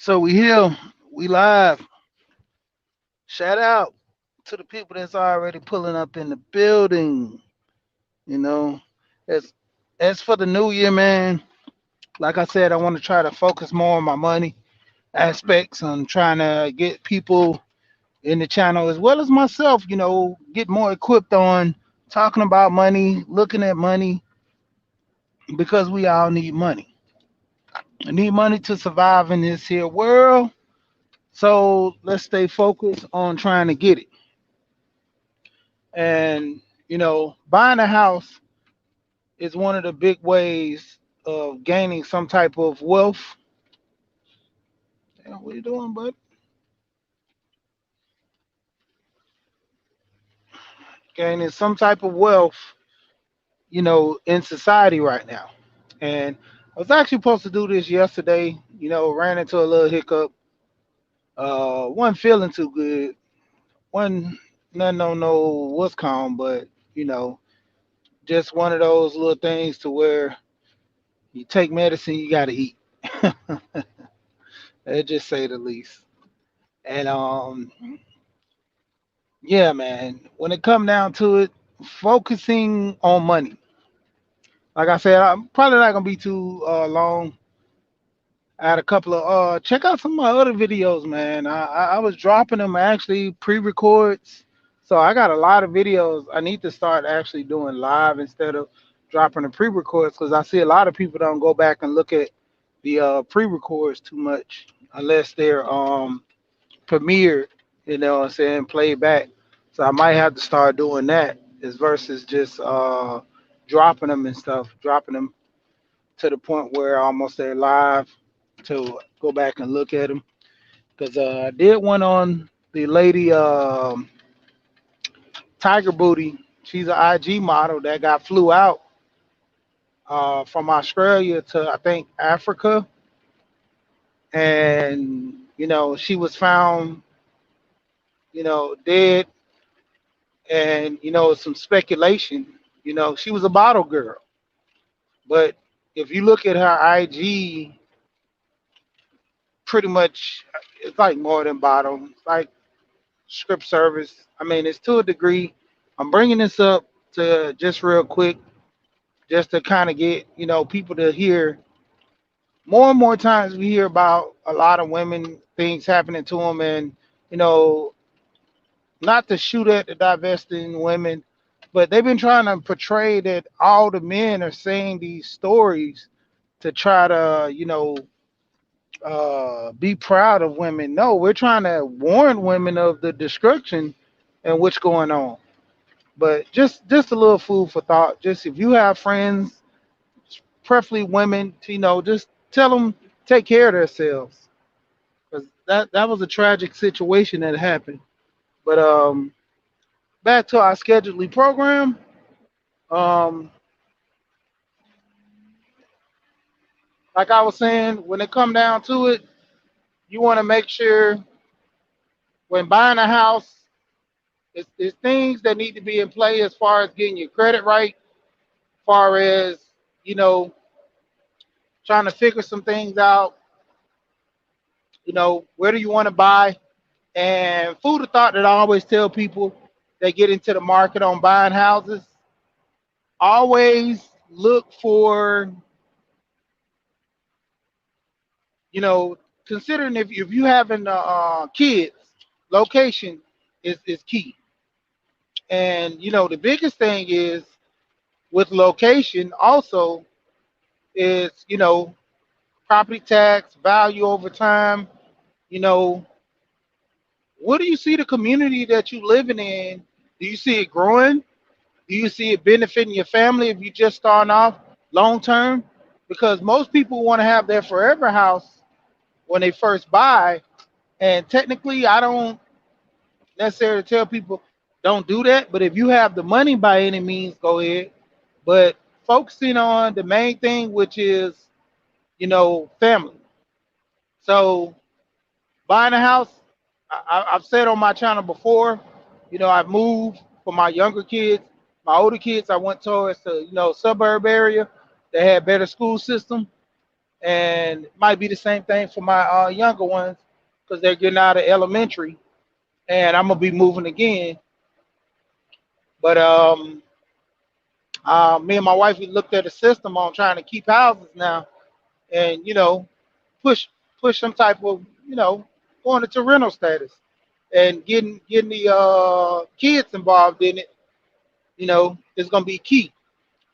So we here, we live. Shout out to the people that's already pulling up in the building. You know, as as for the new year, man. Like I said, I want to try to focus more on my money aspects on trying to get people in the channel as well as myself. Get more equipped on talking about money, looking at money because we all need money. I need money to survive in this here world. So let's stay focused on trying to get it. And buying a house is one of the big ways of gaining some type of wealth. Damn, what you doing, bud? Gaining some type of wealth, in society right now. And I was actually supposed to do this yesterday. Ran into a little hiccup. Wasn't feeling too good. One nothing don't know what's calm, but you know, just one of those little things to where you take medicine, you got to eat. Let's just say the least. And yeah, man. When it come down to it, focusing on money. Like I said, I'm probably not gonna be too long. I had a couple of check out some of my other videos, man. I was dropping them actually pre-records, so I got a lot of videos. I need to start actually doing live instead of dropping the pre-records because I see a lot of people don't go back and look at the pre-records too much unless they're premiered, what I'm saying, played back. So I might have to start doing that as versus just dropping them and stuff, dropping them to the point where almost they're live to go back and look at them. Because I did one on the lady Tiger Booty. She's an IG model that got flew out from Australia to I think Africa, and she was found dead, and some speculation. She was a bottle girl, but if you look at her IG, pretty much it's like more than bottle. It's like script service. I mean, it's to a degree. I'm bringing this up to just real quick, just to kind of get people to hear. More and more times we hear about a lot of women things happening to them, and you know, not to shoot at the divesting women, but they've been trying to portray that all the men are saying these stories to try to be proud of women. No, we're trying to warn women of the destruction and what's going on. But just a little food for thought. Just if you have friends, preferably women, just tell them take care of themselves because that was a tragic situation that happened. But back to our scheduled program. Um, like I was saying, when it come down to it, you want to make sure when buying a house, it's things that need to be in play as far as getting your credit right, far as you know trying to figure some things out. Where do you want to buy? And food of thought that I always tell people that get into the market on buying houses, always look for, considering if you having kids, location is key. And the biggest thing is with location also is property tax value over time. You know, what do you see the community that you living in? Do you see it growing? Do you see it benefiting your family if you just starting off long term? Because most people want to have their forever house when they first buy. And technically, I don't necessarily tell people don't do that. But if you have the money by any means, go ahead. But focusing on the main thing, which is, family. So buying a house, I've said on my channel before, I've moved for my younger kids. My older kids, I went towards the suburb area that had better school system, and it might be the same thing for my younger ones because they're getting out of elementary, and I'm gonna be moving again. But me and my wife we looked at a system on trying to keep houses now, and push push some type of going into rental status and getting the kids involved in it. Is gonna be key.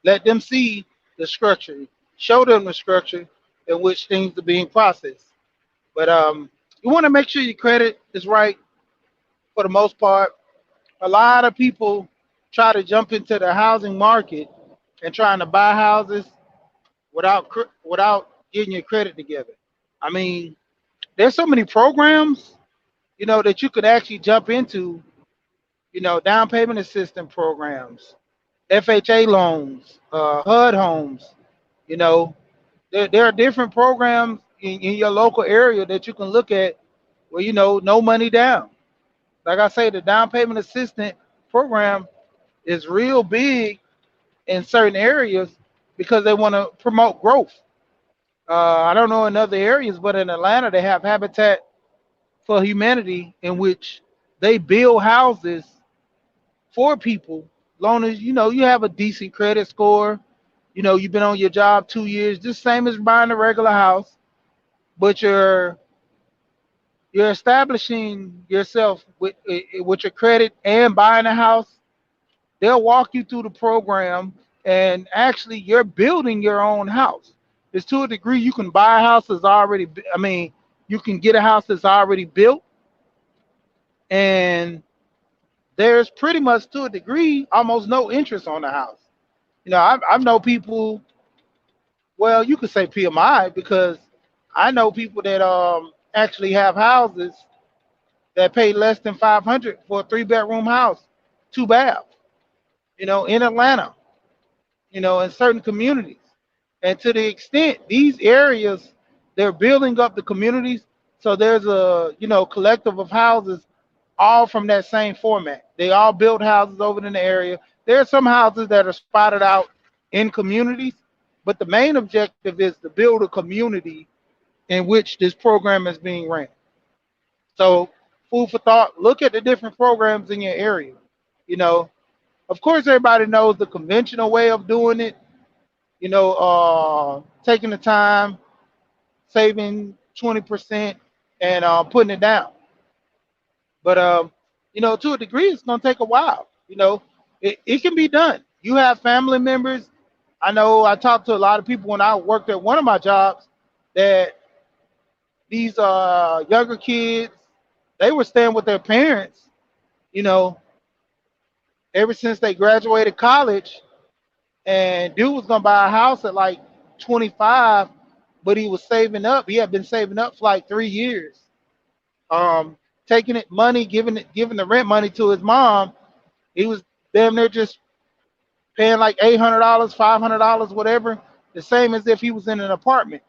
Let them see the structure, show them the structure in which things are being processed. But you want to make sure your credit is right for the most part. A lot of people try to jump into the housing market and trying to buy houses without getting your credit together. I mean, there's so many programs, that you could actually jump into, down payment assistance programs, FHA loans, HUD homes, you know, there are different programs in your local area that you can look at where, no money down. Like I say, the down payment assistance program is real big in certain areas because they want to promote growth. I don't know in other areas, but in Atlanta, they have Habitat for Humanity in which they build houses for people, long as you have a decent credit score. You've been on your job 2 years, just same as buying a regular house, but you're establishing yourself with your credit and buying a house. They'll walk you through the program, and actually, you're building your own house. It's to a degree you can buy a house that's already. I mean, you can get a house that's already built, and there's pretty much to a degree almost no interest on the house. I've know people. Well, you could say PMI because I know people that actually have houses that pay less than 500 for a three-bedroom house, two bath. In Atlanta. In certain communities. And to the extent these areas, they're building up the communities. So there's a collective of houses all from that same format. They all build houses over in the area. There are some houses that are spotted out in communities, but the main objective is to build a community in which this program is being ran. So, food for thought, look at the different programs in your area. You know, of course, everybody knows the conventional way of doing it, taking the time, saving 20% and putting it down. But to a degree, it's gonna take a while. It can be done. You have family members. I know I talked to a lot of people when I worked at one of my jobs that these younger kids, they were staying with their parents, you know, ever since they graduated college, and dude was gonna buy a house at like 25, but he was saving up. He had been saving up for like 3 years, taking it money, giving the rent money to his mom. He was damn near just paying like $800, $500, whatever, the same as if he was in an apartment.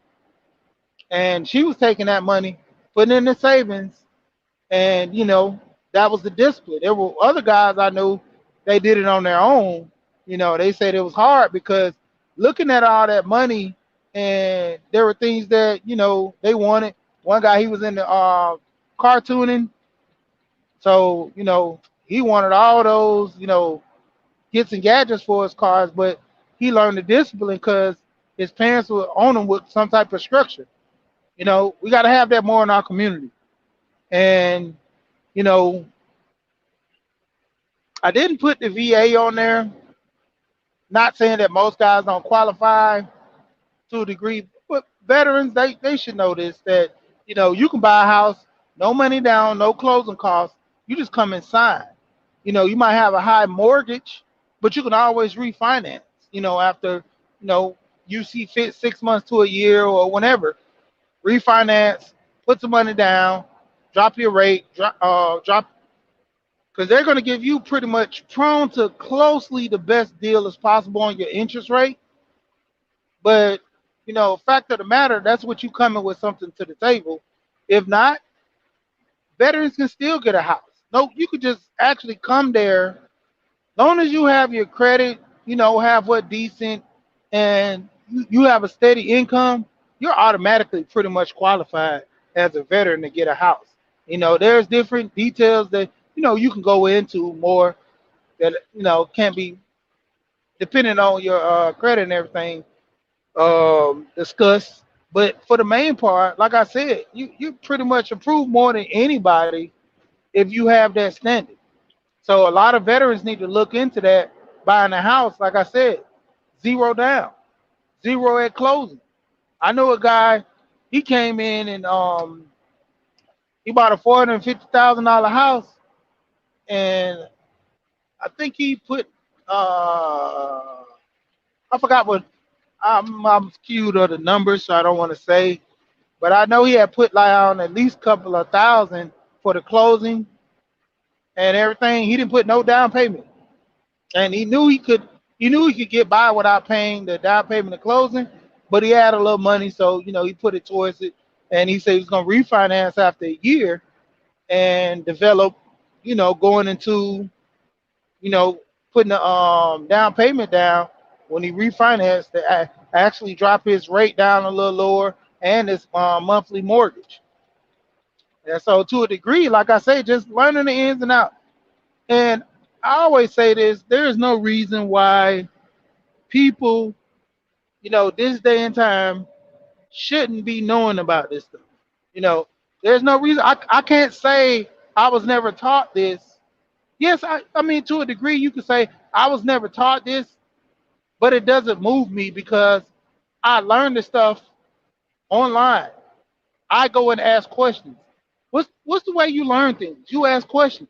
And she was taking that money, putting it in the savings, and that was the discipline. There were other guys I knew, they did it on their own. They said it was hard because looking at all that money, and there were things that they wanted. One guy, he was in the cartooning, so he wanted all those gets and gadgets for his cars, but he learned the discipline because his parents were on him with some type of structure. We got to have that more in our community. And you know, I didn't put the VA on there. Not saying that most guys don't qualify to a degree, but veterans, they should know this, that you can buy a house, no money down, no closing costs. You just come and sign. You might have a high mortgage, but you can always refinance. After you see fit 6 months to a year or whenever, refinance, put some money down, drop your rate, drop, because they're going to give you pretty much prone to closely the best deal as possible on your interest rate. But fact of the matter, that's what you coming with something to the table. If not, veterans can still get a house. No, you could just actually come there, long as you have your credit, have what decent, and you have a steady income. you're automatically pretty much qualified as a veteran to get a house. There's different details that you can go into more that can be depending on your credit and everything discussed. But for the main part, like I said, you pretty much improve more than anybody if you have that standing. So a lot of veterans need to look into that buying a house. Like I said, zero down, zero at closing. I know a guy. He came in and he bought a $450,000 house, and I think he put I forgot what I'm skewed of the numbers, so I don't want to say, but I know he had put like on at least a couple of thousand for the closing and everything. He didn't put no down payment, and he knew he could get by without paying the down payment of closing, but he had a little money, so he put it towards it, and he said he was gonna refinance after a year and develop, going into, you know, putting the down payment down when he refinanced to actually drop his rate down a little lower and his monthly mortgage. And so to a degree, like I say, just learning the ins and outs. And I always say this: there is no reason why people, this day and time shouldn't be knowing about this stuff. You know, there's no reason. I can't say I was never taught this. Yes, I mean, to a degree, you could say I was never taught this, but it doesn't move me because I learned the stuff online. I go and ask questions. What's the way you learn things? You ask questions.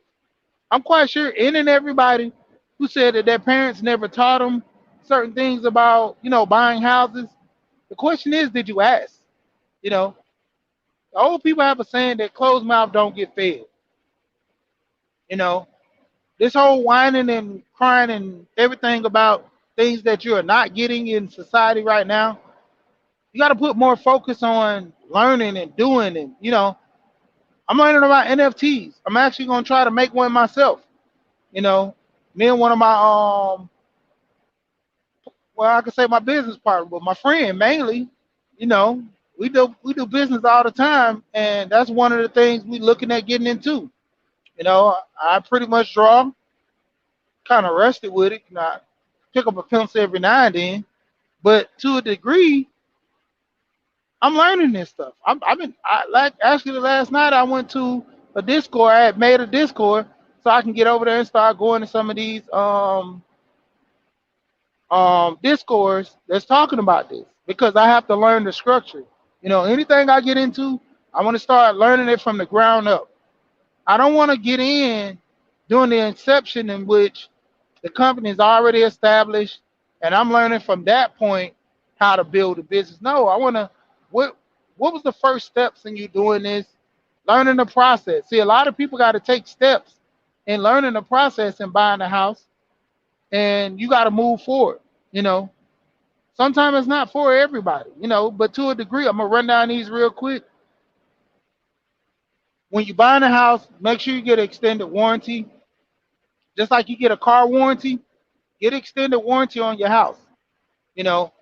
I'm quite sure any and everybody who said that their parents never taught them certain things about, buying houses. The question is, did you ask? You know, the old people have a saying that closed mouth don't get fed. You know, this whole whining and crying and everything about things that you are not getting in society right now, you got to put more focus on learning and doing. And, I'm learning about NFTs. I'm actually going to try to make one myself. You know, me and one of my well, I could say my business partner, but my friend mainly, you know, we do business all the time, and that's one of the things we looking at getting into. I pretty much draw, kind of rusty with it. I pick up a pencil every now and then, but to a degree, I'm learning this stuff. Like actually last night I went to a Discord. I had made a Discord so I can get over there and start going to some of these discourse that's talking about this because I have to learn the structure. Anything I get into, I want to start learning it from the ground up. I don't want to get in during the inception in which the company is already established and I'm learning from that point how to build a business. No, I want to what what was the first steps in you doing this? Learning the process. See, a lot of people got to take steps in learning the process and buying a house, and you got to move forward. You know, sometimes it's not for everybody, but to a degree, I'm gonna run down these real quick. When you buying a house, make sure you get an extended warranty, just like you get a car warranty. Get extended warranty on your house, you know.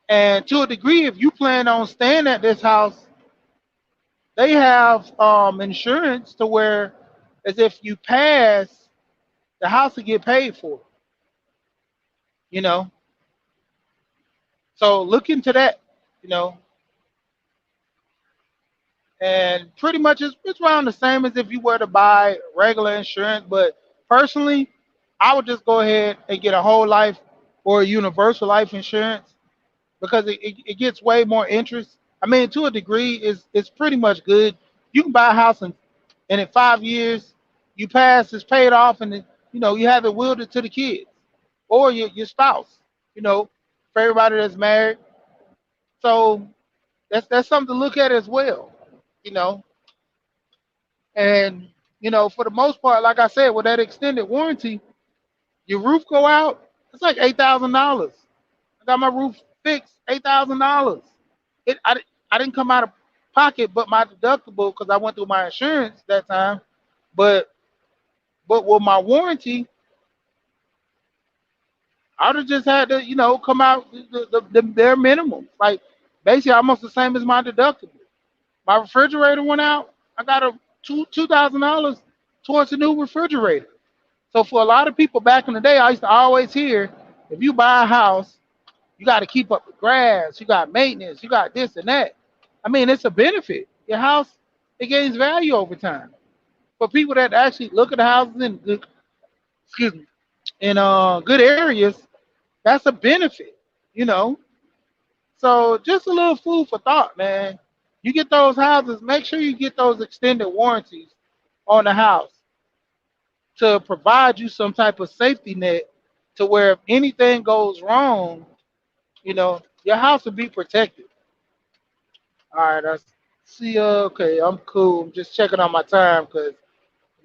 And to a degree, if you plan on staying at this house, they have insurance to where, as if you pass, the house will get paid for, you know. So look into that, you know. And pretty much it's around the same as if you were to buy regular insurance. But personally, I would just go ahead and get a whole life or a universal life insurance because it gets way more interest. I mean, to a degree, it's pretty much good. You can buy a house and in 5 years you pass, it's paid off, and you have it willed to the kids or your spouse. You know, for everybody that's married. So that's something to look at as well. You know, and for the most part, like I said, with that extended warranty, your roof go out, it's like $8,000. I got my roof fixed, $8,000. I didn't come out of pocket, but my deductible because I went through my insurance that time. But with my warranty, I'd have just had to come out the bare minimum. Like basically almost the same as my deductible. My refrigerator went out. I got a $2,000 towards a new refrigerator. So for a lot of people back in the day, I used to always hear, if you buy a house, you got to keep up the grass, you got maintenance, you got this and that. I mean, it's a benefit. Your house, it gains value over time. For people that actually look at the houses in good, excuse me, in good areas, that's a benefit, you know. So just a little food for thought, man. You get those houses, make sure you get those extended warranties on the house to provide you some type of safety net to where if anything goes wrong, your house will be protected. All right, I see. Okay, I'm cool. I'm just checking on my time because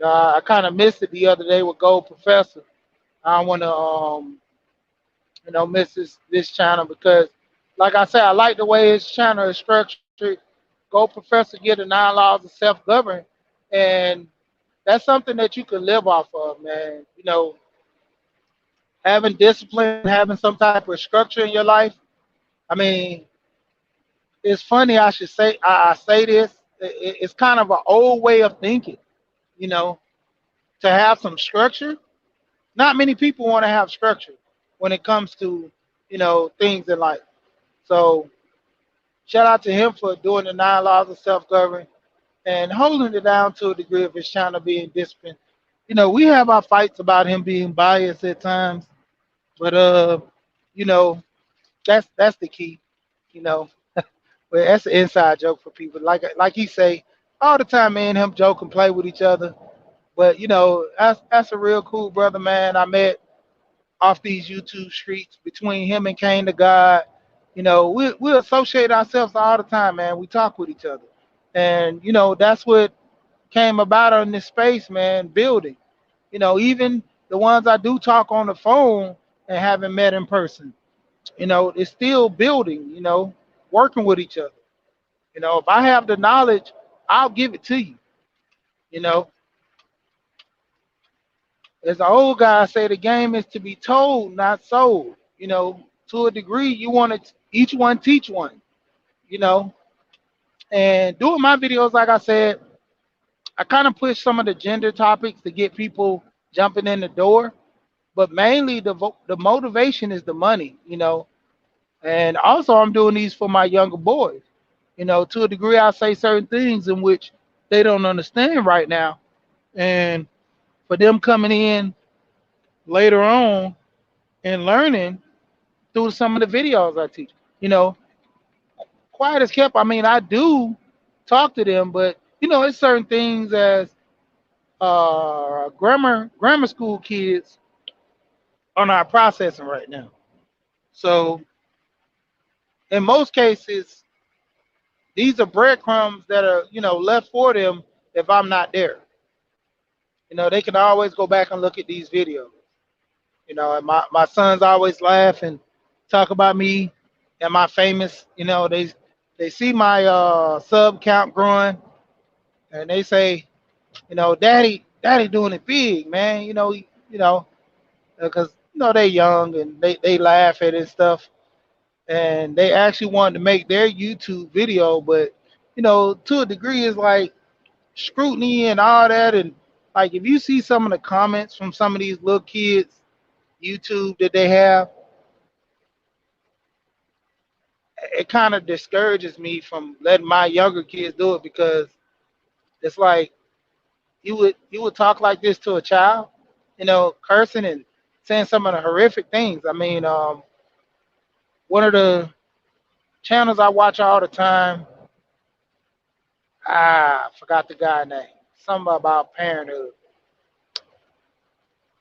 I kind of missed it the other day with Gold Professor. I don't want to miss this channel because, like I said, I like the way his channel is structured. Go Professor get the 9 laws of self-govern, and that's something that you can live off of, man. Having discipline, having some type of structure in your life. I mean, it's funny. I should say I say this. It's kind of an old way of thinking, you know, to have some structure. Not many people want to have structure when it comes to things in life. So shout out to him for doing the 9 laws of self-government and holding it down to a degree of his channel being disciplined. We have our fights about him being biased at times, but you know, that's the key. You know, but that's an inside joke for people. Like he say all the time, me and him joke and play with each other. But that's a real cool brother, man. I met off these YouTube streets between him and Kane the God. We associate ourselves all the time, man. We talk with each other, and that's what came about in this space, man. Building. Even the ones I do talk on the phone and haven't met in person. It's still building. Working with each other. If I have the knowledge, I'll give it to you. You know, as the old guy say, the game is to be told, not sold. To a degree, you want to each one teach one. You know, and doing my videos, like I said, I kind of push some of the gender topics to get people jumping in the door, but mainly the motivation is the money. And also I'm doing these for my younger boys. To a degree, I say certain things in which they don't understand right now, and for them coming in later on and learning through some of the videos I teach. You know, quiet as kept. I mean, I do talk to them, but it's certain things as grammar school kids are not processing right now. So in most cases, these are breadcrumbs that are left for them if I'm not there. They can always go back and look at these videos. And my sons always laugh and talk about me and my famous. They see my sub count growing, and they say, Daddy doing it big, man. Because they young and they laugh at it and stuff, and they actually wanted to make their YouTube video, but to a degree, it's like scrutiny and all that, and like if you see some of the comments from some of these little kids YouTube that they have, it kind of discourages me from letting my younger kids do it because it's like you would talk like this to a child, cursing and saying some of the horrific things. I mean, one of the channels I watch all the time, I forgot the guy name. Something about parenthood.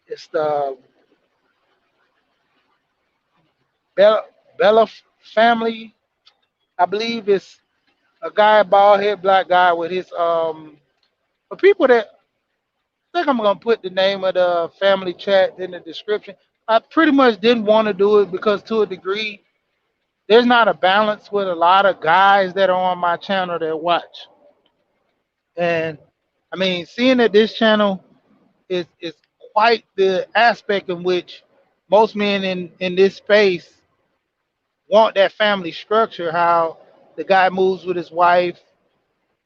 It's the Bella, Bella family. I believe it's a guy, bald head black guy with his for people that I think I'm gonna put the name of the family chat in the description. I pretty much didn't want to do it because to a degree, there's not a balance with a lot of guys that are on my channel that watch. And I mean, seeing that this channel is quite the aspect in which most men in this space want that family structure. How The guy moves with his wife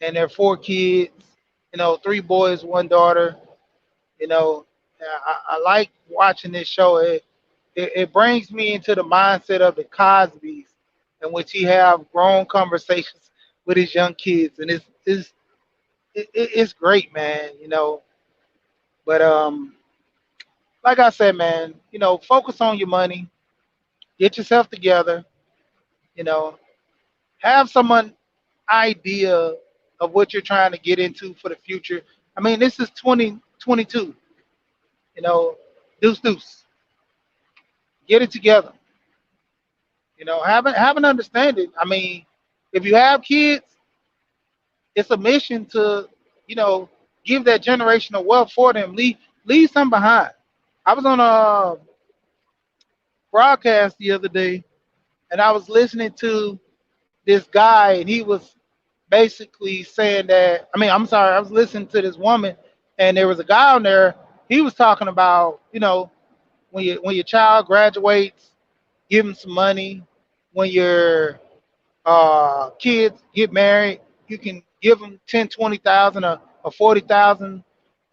and their 4 kids. Three boys, one daughter. You know, I like watching this show. It brings me into the mindset of the Cosbys, in which he have grown conversations with his young kids, and it's great, man. But like I said, man, focus on your money, get yourself together. You know, have some idea of what you're trying to get into for the future. I mean, this is 2022. You know, deuce deuce, get it together. Have an understanding. I mean, if you have kids, it's a mission to, you know, give that generational wealth for them. Leave some behind. I was on a broadcast the other day, and I was listening to this guy, and he was basically saying that. I mean, I'm sorry, I was listening to this woman, and there was a guy on there. He was talking about, when your child graduates, give him some money. When your kids get married, you can give them 10, 20,000 or 40,000,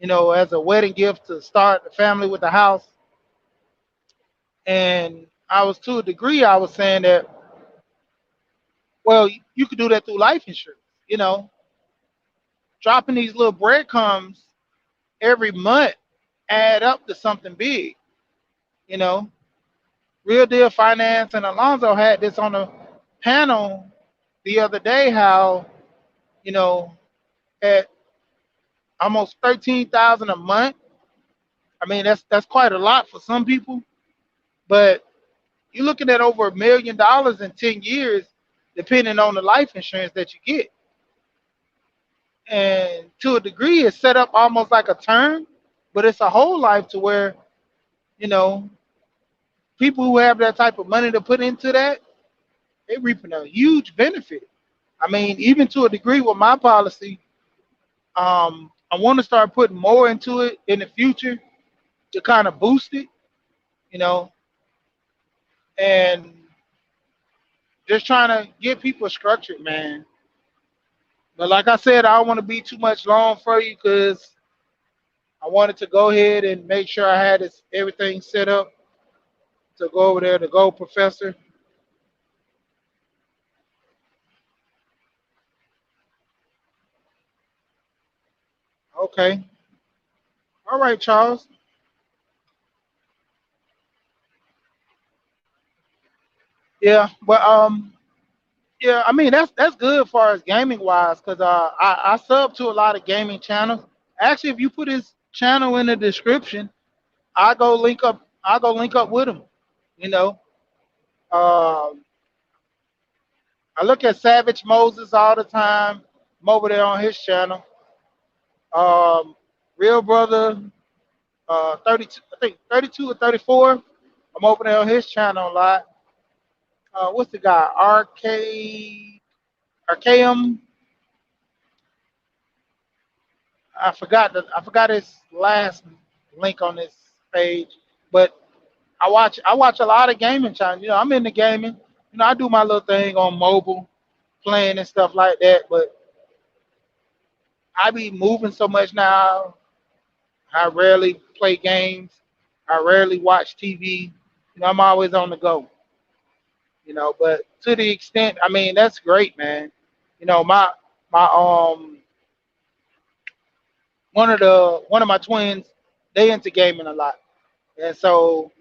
as a wedding gift to start the family with the house. And I was, to a degree, I was saying that, well, you could do that through life insurance. You know, dropping these little breadcrumbs every month add up to something big. You know, Real Deal Finance and Alonzo had this on the panel the other day. How, you know at almost 13,000 a month. I mean, that's quite a lot for some people, but you're looking at over $1 million in 10 years, depending on the life insurance that you get. And to a degree, it's set up almost like a term, but it's a whole life to where, you know, people who have that type of money to put into that, they're reaping a huge benefit. I mean, even to a degree with my policy, I want to start putting more into it in the future to kind of boost it, you know, and just trying to get people structured, man. But like I said, I don't want to be too much long for you because I wanted to go ahead and make sure I had everything set up to go over there to go, Professor. Okay. All right, Charles. Yeah, but yeah, I mean that's good as far as gaming wise, because I sub to a lot of gaming channels. Actually, if you put his channel in the description, I go link up with him. You know, um, I look at Savage Moses all the time. I'm over there on his channel. Um, Real Brother, 32, I think 32 or 34. I'm over there on his channel a lot. What's the guy? RKM. I forgot his last link on this page, but I watch a lot of gaming channels. I'm into gaming. I do my little thing on mobile, playing and stuff like that. But I be moving so much now. I rarely play games. I rarely watch TV. I'm always on the go. But to the extent, I mean, that's great, man. My one of my twins, they into gaming a lot, and so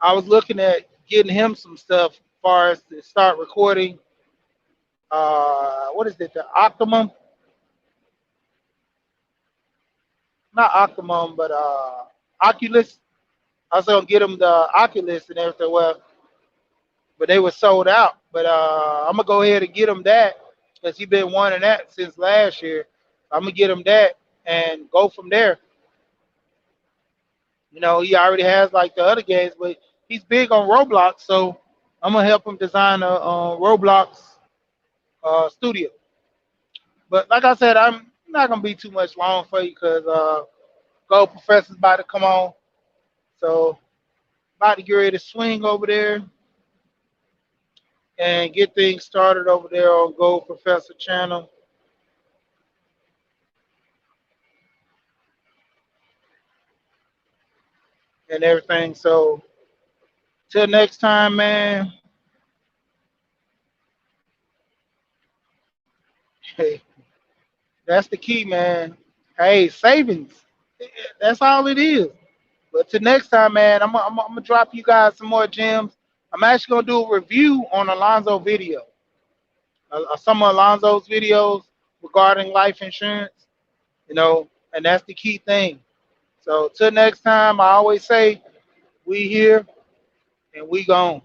I was looking at getting him some stuff as far as to start recording. What is it? The Optimum, not Optimum, but Oculus. I was gonna get him the Oculus and everything. Well, but they were sold out. But I'm gonna go ahead and get him that because he's been wanting that since last year. I'm gonna get him that and go from there. He already has like the other games, but he's big on Roblox, so I'm gonna help him design a Roblox studio. But like I said, I'm not gonna be too much long for you because Gold Professor's about to come on, so about to get ready to swing over there. and get things started over there on Gold Professor channel and everything. So till next time, man. Hey, that's the key, man. Hey, savings. That's all it is. But till next time, man, I'm gonna drop you guys some more gems. I'm actually gonna do a review on Alonzo video, some of Alonzo's videos regarding life insurance. And that's the key thing. So till next time, I always say we here and we gone.